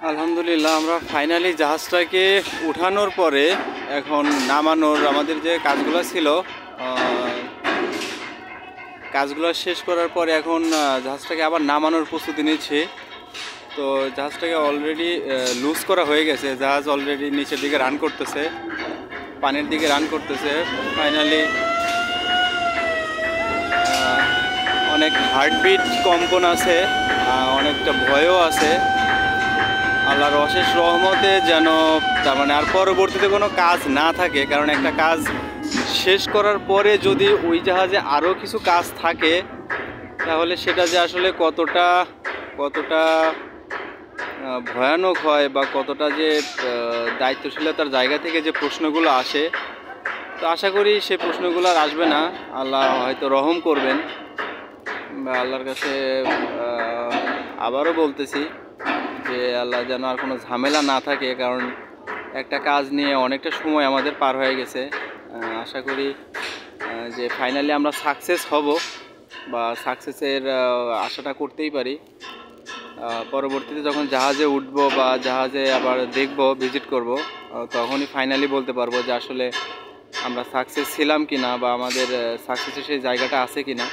আলহামদুলিল্লাহ আমরা ফাইনালি জাহাজটাকে উঠানোর পরে এখন নামানোর আমাদের যে কাজগুলো ছিল কাজগুলো শেষ করার পরে এখন জাহাজটাকে আবার নামানোর প্রস্তুতি নিচ্ছি। তো জাহাজটাকে অলরেডি লুজ করা হয়ে গেছে, জাহাজ অলরেডি নিচের দিকে রান করতেছে, পানির দিকে রান করতেছে। ফাইনালি অনেক হার্টবিট কম্পন আছে, অনেকটা ভয়ও আছে। আল্লাহর অশেষ রহমতে যেন তার মানে আর পরবর্তীতে কোনো কাজ না থাকে, কারণ একটা কাজ শেষ করার পরে যদি ওই জাহাজে আরও কিছু কাজ থাকে তাহলে সেটা যে আসলে কতটা কতটা ভয়ানক হয় বা কতটা যে দায়িত্বশীলতার জায়গা থেকে যে প্রশ্নগুলো আসে, তো আশা করি সে প্রশ্নগুলো আর আসবে না। আল্লাহ হয়তো রহম করবেন বা আল্লাহর কাছে আবারও বলতেছি যে আল্লাহ যেন আর কোনো ঝামেলা না থাকে, কারণ একটা কাজ নিয়ে অনেকটা সময় আমাদের পার হয়ে গেছে। আশা করি যে ফাইনালি আমরা সাকসেস হব বা সাকসেসের আশাটা করতেই পারি। পরবর্তীতে যখন জাহাজে উঠব বা জাহাজে আবার দেখব, ভিজিট করব, তখনই ফাইনালি বলতে পারবো যে আসলে আমরা সাকসেস ছিলাম কি না বা আমাদের সাকসেসের সেই জায়গাটা আছে কি না।